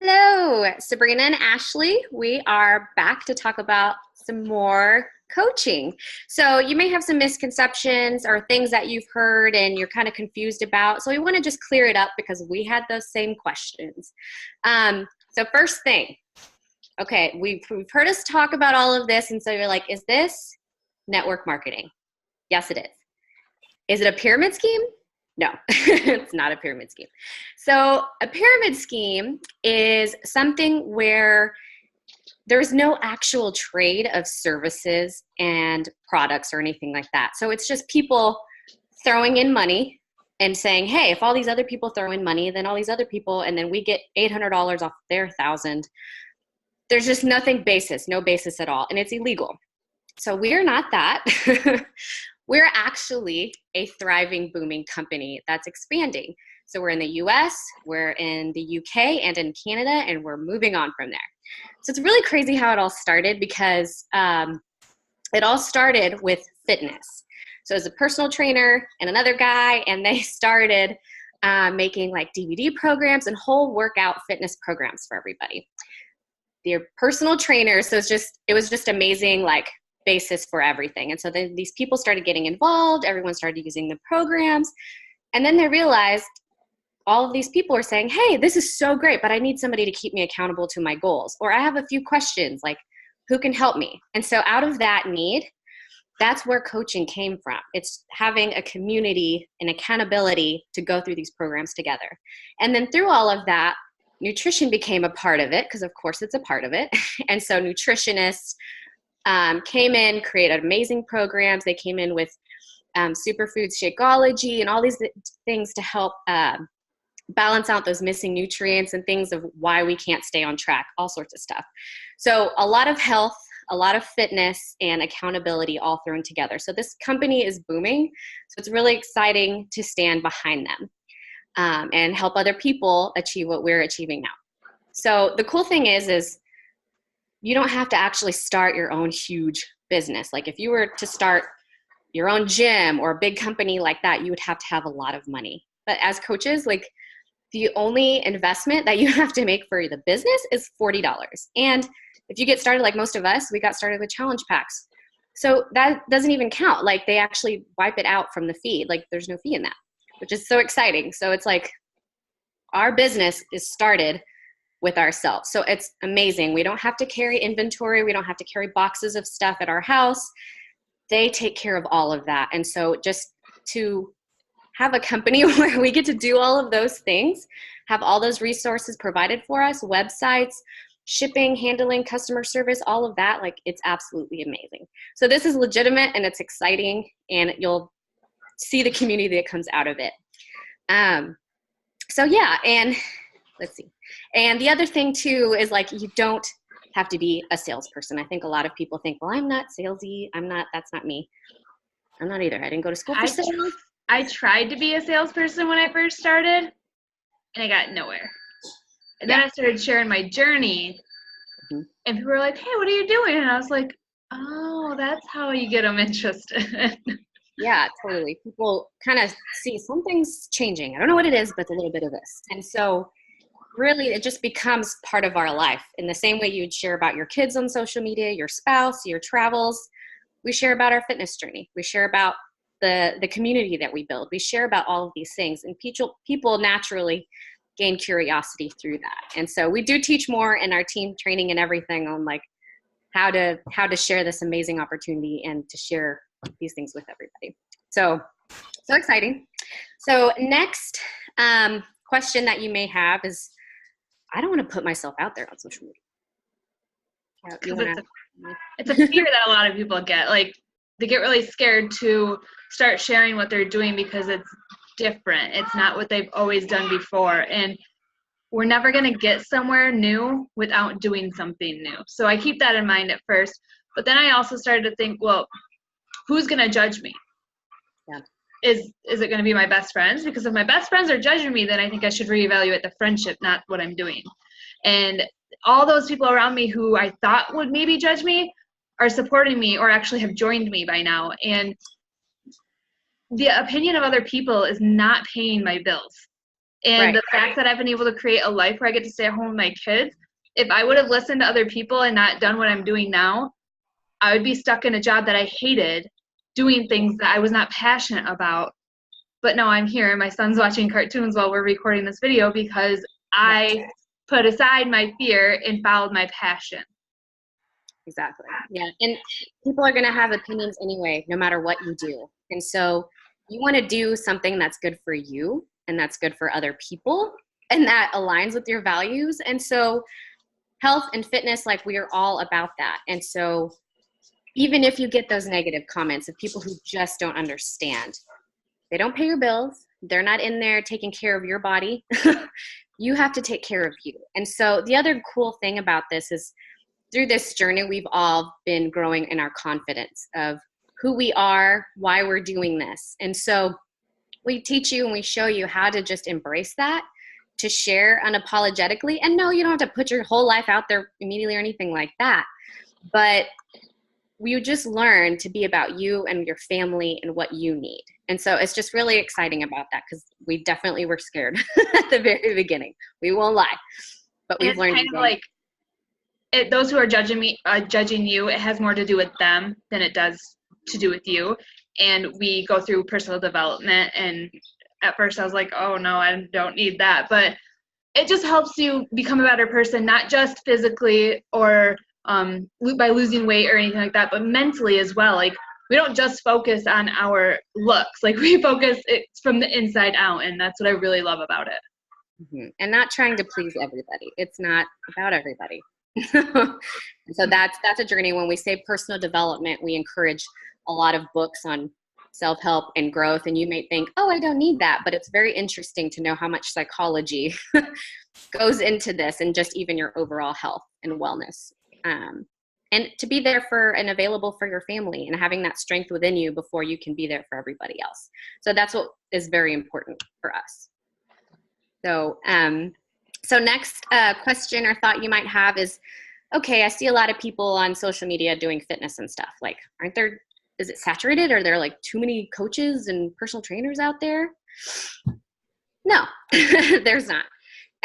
Hello, Sabrina and Ashley. We are back to talk about some more coaching. So, you may have some misconceptions or things that you've heard and you're kind of confused about. So, we want to just clear it up because we had those same questions. First thing, okay, we've heard us talk about all of this. And so, you're like, is this network marketing? Yes, it is. Is it a pyramid scheme? No, it's not a pyramid scheme. So a pyramid scheme is something where there's no actual trade of services and products or anything like that. So it's just people throwing in money and saying, hey, if all these other people throw in money, then all these other people, and then we get $800 off their 1,000. There's just no basis at all, and it's illegal. So we're not that. We're actually a thriving, booming company that's expanding. So we're in the US, we're in the UK, and in Canada, and we're moving on from there. So it's really crazy how it all started because it all started with fitness. So as a personal trainer and another guy, and they started making like DVD programs and whole workout fitness programs for everybody. They're personal trainers, so it was just amazing, like, basis for everything. And so then these people started getting involved, everyone started using the programs, and then they realized all of these people are saying, hey, this is so great, but I need somebody to keep me accountable to my goals, or I have a few questions, like, who can help me? And so out of that need, that's where coaching came from. It's having a community and accountability to go through these programs together. And then through all of that, nutrition became a part of it, because of course it's a part of it. And so nutritionists came in, created amazing programs. They came in with superfoods, Shakeology, and all these things to help balance out those missing nutrients and things of why we can't stay on track, all sorts of stuff. So a lot of health, a lot of fitness, and accountability all thrown together. So this company is booming. So it's really exciting to stand behind them and help other people achieve what we're achieving now. So the cool thing is you don't have to actually start your own huge business. Like if you were to start your own gym or a big company like that, you would have to have a lot of money. But as coaches, like, the only investment that you have to make for the business is $40. And if you get started like most of us, we got started with challenge packs. So that doesn't even count. Like, they actually wipe it out from the fee. Like, there's no fee in that, which is so exciting. So it's like our business is started with ourselves. So it's amazing. We don't have to carry inventory. We don't have to carry boxes of stuff at our house. They take care of all of that. And so just to have a company where we get to do all of those things, have all those resources provided for us, websites, shipping, handling, customer service, all of that, like, it's absolutely amazing. So this is legitimate and it's exciting, and you'll see the community that comes out of it. So yeah, and let's see. And the other thing too is, like, you don't have to be a salesperson. I think a lot of people think, well, I'm not salesy. That's not me. I'm not either. I didn't go to school for sales. I tried to be a salesperson when I first started, and I got nowhere. And then I started sharing my journey, and people were like, hey, what are you doing? And I was like, oh, that's how you get them interested. Yeah, totally. People kind of see something's changing. I don't know what it is, but it's a little bit of this. And so really, it just becomes part of our life. In the same way you'd share about your kids on social media, your spouse, your travels, we share about our fitness journey. We share about the community that we build. We share about all of these things, and people naturally gain curiosity through that. And so we do teach more in our team training and everything on, like, how to share this amazing opportunity and to share these things with everybody. So exciting. So next question that you may have is, I don't want to put myself out there on social media. It's a fear that a lot of people get. Like, they get really scared to start sharing what they're doing because it's different. It's not what they've always done before. And we're never going to get somewhere new without doing something new. So I keep that in mind at first. But then I also started to think, well, who's going to judge me? Yeah. Is it going to be my best friends? Because if my best friends are judging me, then I think I should reevaluate the friendship, not what I'm doing. And all those people around me who I thought would maybe judge me are supporting me or actually have joined me by now. And the opinion of other people is not paying my bills. And Right. the fact that I've been able to create a life where I get to stay at home with my kids, if I would have listened to other people and not done what I'm doing now, I would be stuck in a job that I hated, doing things that I was not passionate about. But now I'm here, my son's watching cartoons while we're recording this video because I put aside my fear and followed my passion. Exactly. Yeah. And people are going to have opinions anyway, no matter what you do. And so you want to do something that's good for you and that's good for other people and that aligns with your values. And so health and fitness, like we are all about that. And so even if you get those negative comments of people who just don't understand, they don't pay your bills. They're not in there taking care of your body. You have to take care of you. And so the other cool thing about this is through this journey, we've all been growing in our confidence of who we are, why we're doing this. And so we teach you and we show you how to just embrace that, to share unapologetically. And no, you don't have to put your whole life out there immediately or anything like that. But you just learn to be about you and your family and what you need. And so it's just really exciting about that because we definitely were scared at the very beginning. We won't lie. But we've learned. Kind of like those who are judging you, it has more to do with them than it does to do with you. And we go through personal development, and at first I was like, oh no, I don't need that. But it just helps you become a better person, not just physically or by losing weight or anything like that, but mentally as well. Like we don't just focus on our looks, like we focus it from the inside out, and that's what I really love about it. Mm-hmm. And not trying to please everybody. It's not about everybody. So that's a journey. When we say personal development, we encourage a lot of books on self-help and growth, and you may think, oh, I don't need that, but it's very interesting to know how much psychology goes into this and just even your overall health and wellness. And to be there for and available for your family and having that strength within you before you can be there for everybody else. So that's what is very important for us. So, so next question or thought you might have is, okay, I see a lot of people on social media doing fitness and stuff. Like, is it saturated? Are there like too many coaches and personal trainers out there? No, there's not.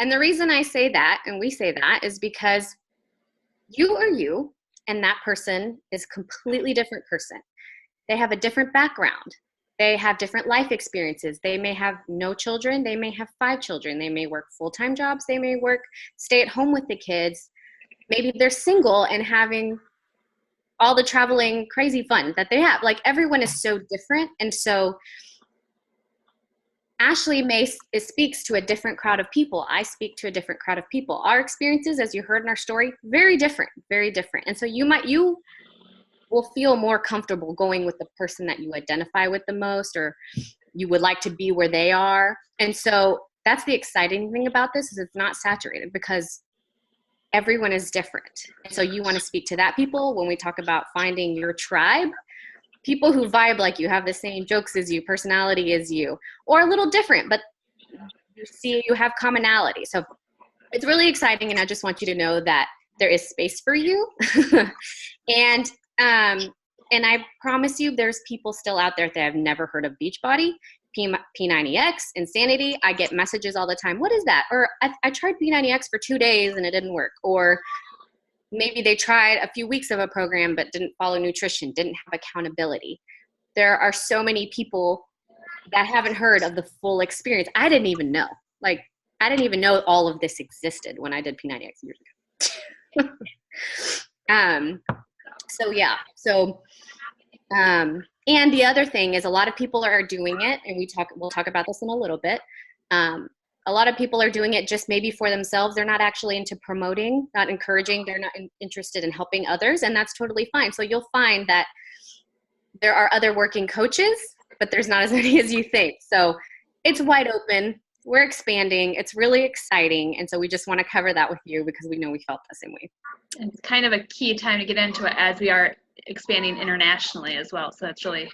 And the reason I say that, and we say that, is because you are you, and that person is a completely different person. They have a different background. They have different life experiences. They may have no children. They may have 5 children. They may work full-time jobs. They may stay at home with the kids. Maybe they're single and having all the traveling crazy fun that they have. Like everyone is so different. And so Ashley speaks to a different crowd of people. I speak to a different crowd of people. Our experiences, as you heard in our story, very different, very different. And so you will feel more comfortable going with the person that you identify with the most, or you would like to be where they are. And so that's the exciting thing about this, is it's not saturated because everyone is different. And so you want to speak to that people when we talk about finding your tribe. People who vibe like you, have the same jokes as you, personality as you, or a little different, but you have commonality. So it's really exciting, and I just want you to know that there is space for you. And I promise you there's people still out there that have never heard of Beachbody, P90X, Insanity. I get messages all the time, what is that? Or I tried P90X for 2 days and it didn't work. Or maybe they tried a few weeks of a program but didn't follow nutrition, didn't have accountability. There are so many people that haven't heard of the full experience. I didn't even know. Like, I didn't even know all of this existed when I did P90X years ago. So yeah. So, and the other thing is a lot of people are doing it, and we'll talk about this in a little bit. A lot of people are doing it just maybe for themselves. They're not actually into promoting, not encouraging. They're not interested in helping others, and that's totally fine. So you'll find that there are other working coaches, but there's not as many as you think. So it's wide open. We're expanding. It's really exciting. And so we just want to cover that with you because we know we felt the same way. And it's kind of a key time to get into it as we are expanding internationally as well. So that's really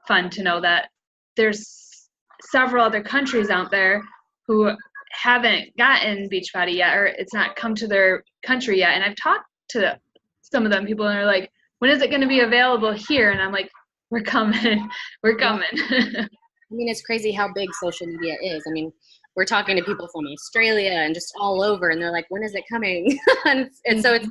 fun to know that there's several other countries out there who haven't gotten Beachbody yet, or it's not come to their country yet. And I've talked to some of them people, and they're like, when is it going to be available here? And I'm like, we're coming. We're coming. I mean, it's crazy how big social media is. I mean, we're talking to people from Australia and just all over, and they're like, when is it coming? and so it's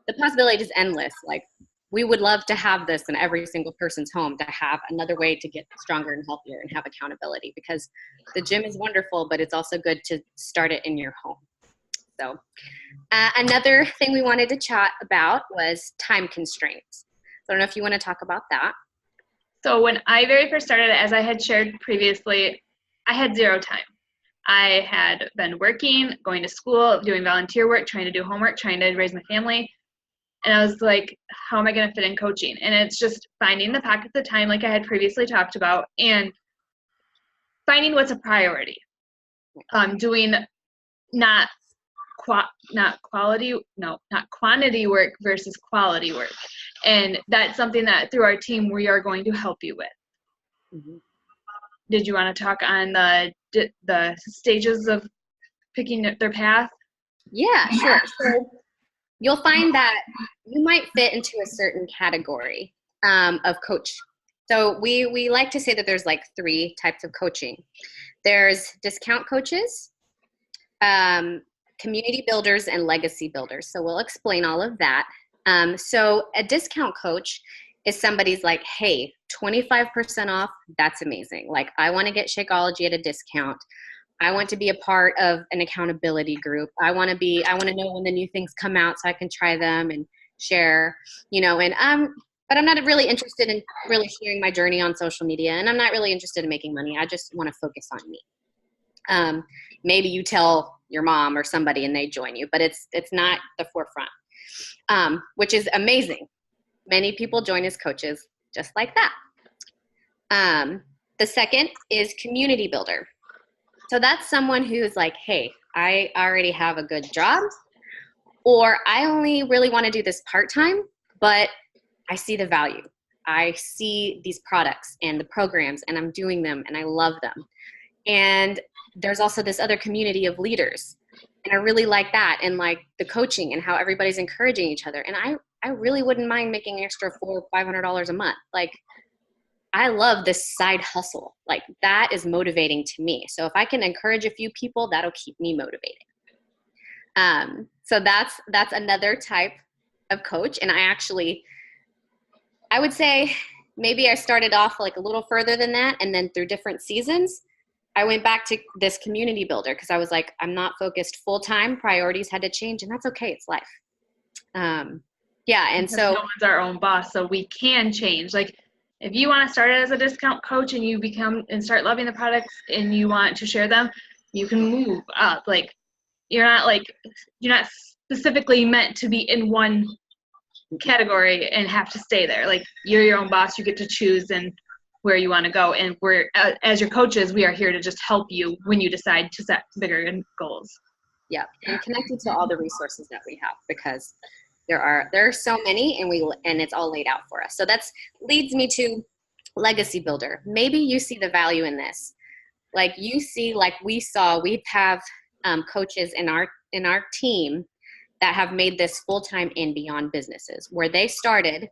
the possibility is endless. Like, we would love to have this in every single person's home, to have another way to get stronger and healthier and have accountability, because the gym is wonderful, but it's also good to start it in your home. So another thing we wanted to chat about was time constraints. So I don't know if you want to talk about that. So when I very first started, as I had shared previously, I had zero time. I had been working, going to school, doing volunteer work, trying to do homework, trying to raise my family. And I was like, how am I going to fit in coaching? And it's just finding the pockets of time, like I had previously talked about, and finding what's a priority. Doing not quantity work versus quality work. And that's something that through our team we are going to help you with. Mm-hmm. Did you want to talk on the stages of picking their path? Yeah, sure. So you'll find that you might fit into a certain category of coach. So we like to say that there's like 3 types of coaching. There's discount coaches, community builders, and legacy builders. So we'll explain all of that. So a discount coach is somebody's like, hey, 25% off, that's amazing. Like, I want to get Shakeology at a discount. I want to be a part of an accountability group. I want to know when the new things come out so I can try them and share, but I'm not really interested in really sharing my journey on social media, and I'm not really interested in making money. I just want to focus on me. Maybe you tell your mom or somebody and they join you, but it's not the forefront, which is amazing. Many people join as coaches just like that. The second is community builder. So that's someone who's like, hey, I already have a good job, or I only really want to do this part-time, but I see the value. I see these products and the programs, and I'm doing them, and I love them. And there's also this other community of leaders, and I really like that, and like the coaching and how everybody's encouraging each other. And I really wouldn't mind making an extra $400 or $500 a month. Like, I love this side hustle. Like, that is motivating to me. So if I can encourage a few people, that'll keep me motivated. So that's another type of coach. And I would say maybe I started off like a little further than that. And then through different seasons, I went back to this community builder because I was like, I'm not focused full time. Priorities had to change, and that's okay. It's life. Yeah. And because so no one's our own boss, so we can change. Like, if you want to start as a discount coach and you become and start loving the products and you want to share them, you can move up. Like, you're not specifically meant to be in one category and have to stay there. Like, you're your own boss. You get to choose and where you want to go. And we're, as your coaches, we are here to just help you when you decide to set bigger goals. Yeah, and connected to all the resources that we have, because there are so many, and it's all laid out for us. So that's leads me to legacy builder. Maybe you see the value in this. Like, you see, like we have coaches in our team that have made this full-time and beyond businesses, where they started.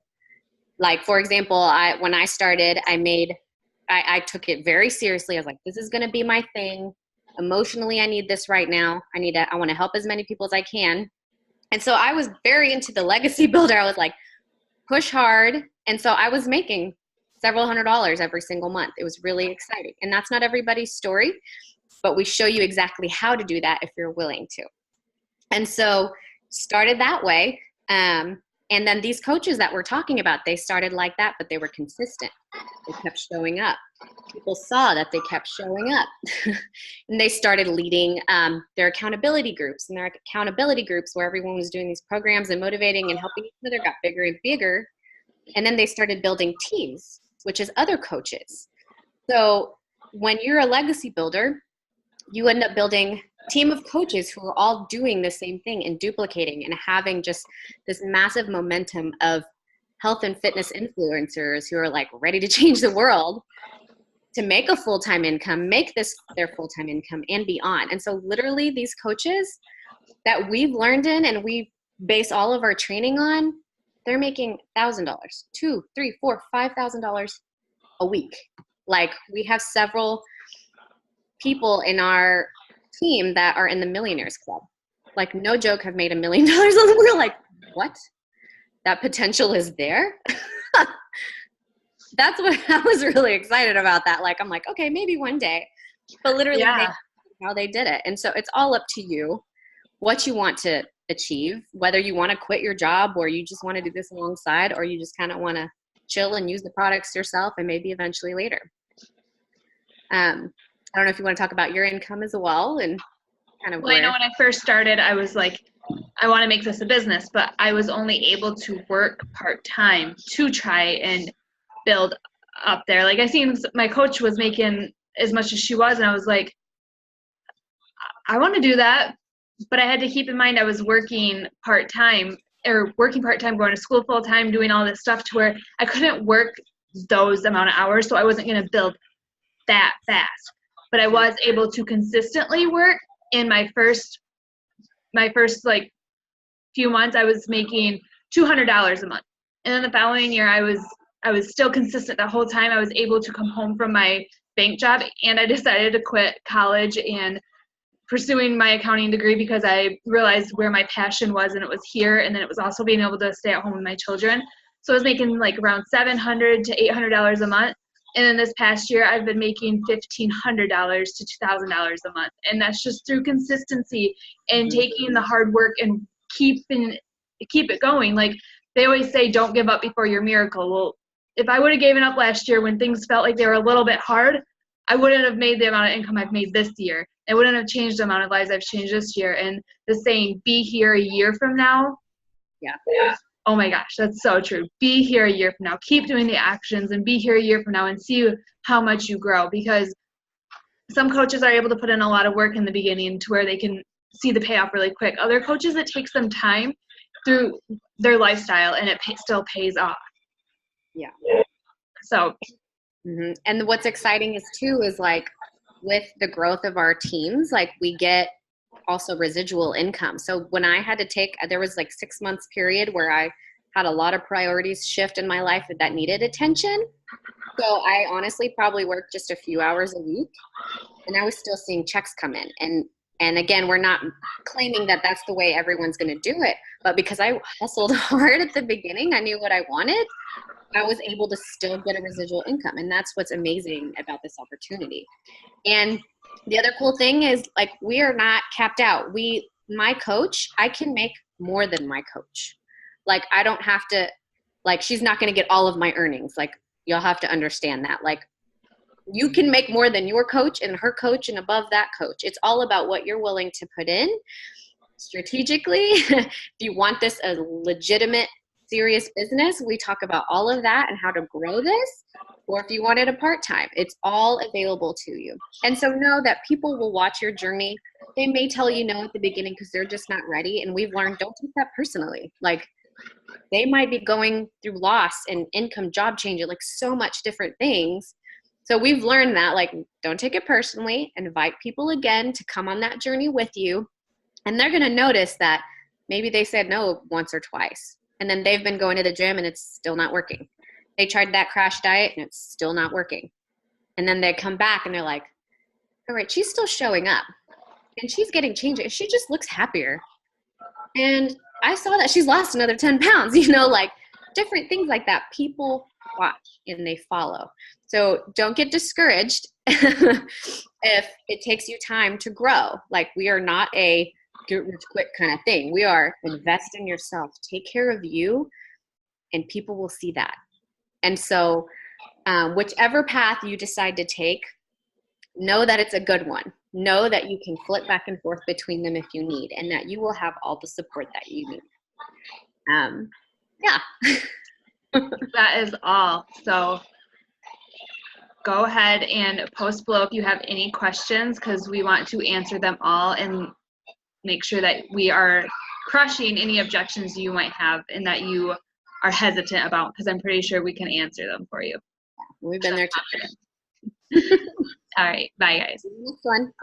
Like, for example, when I started, I took it very seriously. I was like, this is going to be my thing. Emotionally, I need this right now. I want to help as many people as I can. And so I was very into the legacy builder. I was like, push hard. And so I was making several $100s every single month. It was really exciting. And that's not everybody's story, but we show you exactly how to do that if you're willing to. And so started that way. And then these coaches that we're talking about, they started like that, but they were consistent. They kept showing up. People saw that they kept showing up. And they started leading their accountability groups. And their accountability groups, where everyone was doing these programs and motivating and helping each other, got bigger and bigger. And then they started building teams, which is other coaches. So when you're a legacy builder, you end up building a team of coaches who are all doing the same thing and duplicating and having just this massive momentum of health and fitness influencers who are like ready to change the world to make a full-time income, make this their full-time income and beyond. And so literally these coaches that we've learned in and we base all of our training on, they're making $1,000, $2,000, $3,000, $4,000, $5,000 a week. Like, we have several people in our team that are in the Millionaires Club. Like, no joke, have made $1 million. We're like, what? That potential is there? That's what I was really excited about that. Like, I'm like, okay, maybe one day. But literally how they did it. And so it's all up to you what you want to achieve, whether you want to quit your job or you just want to do this alongside, or you just kind of want to chill and use the products yourself and maybe eventually later. I don't know if you want to talk about your income as well and kind of Well, I know when I first started, I was like, I want to make this a business, but I was only able to work part-time to try and build up there. Like, I seen my coach was making as much as she was, and I was like, I want to do that, but I had to keep in mind I was working part-time, going to school full-time, doing all this stuff to where I couldn't work those amount of hours, so I wasn't going to build that fast. But I was able to consistently work. In my first like few months, I was making $200 a month, and then the following year I was still consistent the whole time. I was able to come home from my bank job, and I decided to quit college and pursuing my accounting degree because I realized where my passion was, and it was here, and then it was also being able to stay at home with my children. So I was making like around $700 to $800 a month. And then this past year, I've been making $1,500 to $2,000 a month. And that's just through consistency and taking the hard work and keep it going. Like they always say, don't give up before your miracle. Well, if I would have given up last year when things felt like they were a little bit hard, I wouldn't have made the amount of income I've made this year. I wouldn't have changed the amount of lives I've changed this year. And the saying, be here a year from now. Yeah. Oh my gosh, that's so true. Be here a year from now. Keep doing the actions and be here a year from now and see how much you grow, because some coaches are able to put in a lot of work in the beginning to where they can see the payoff really quick. Other coaches, it takes them time through their lifestyle and it still pays off. Yeah. So. And what's exciting is too is like with the growth of our teams, like we get also residual income. So when I had to there was like 6 months period where I had a lot of priorities shift in my life that needed attention. So I honestly probably worked just a few hours a week, and I was still seeing checks come in. And again, we're not claiming that that's the way everyone's going to do it, but because I hustled hard at the beginning, I knew what I wanted. I was able to still get a residual income. And that's what's amazing about this opportunity. And the other cool thing is, like, we are not capped out. My coach, I can make more than my coach. Like, I don't have to, like, she's not going to get all of my earnings. Like, you'll have to understand that. Like, you can make more than your coach and her coach and above that coach. It's all about what you're willing to put in strategically. If you want this a legitimate, serious business, we talk about all of that and how to grow this. Or if you want it a part-time, it's all available to you. And so know that people will watch your journey. They may tell you no at the beginning because they're just not ready. And we've learned, don't take that personally. Like, they might be going through loss and income, job change, like so much different things. So we've learned that, like, don't take it personally. Invite people again to come on that journey with you. And they're going to notice that maybe they said no once or twice. And then they've been going to the gym and it's still not working. They tried that crash diet and it's still not working. And then they come back and they're like, all right, she's still showing up and she's getting changes. She just looks happier. And I saw that she's lost another 10 pounds, like different things like that. People watch and they follow. So don't get discouraged if it takes you time to grow. Like, we are not a get rich quick kind of thing. We are invest in yourself, take care of you, and people will see that. And so whichever path you decide to take, know that it's a good one. Know that you can flip back and forth between them if you need, and that you will have all the support that you need. Yeah. That is all. So go ahead and post below if you have any questions, because we want to answer them all and make sure that we are crushing any objections you might have and that you are hesitant about, because I'm pretty sure we can answer them for you. We've been there too. All right. Bye, guys. Next one.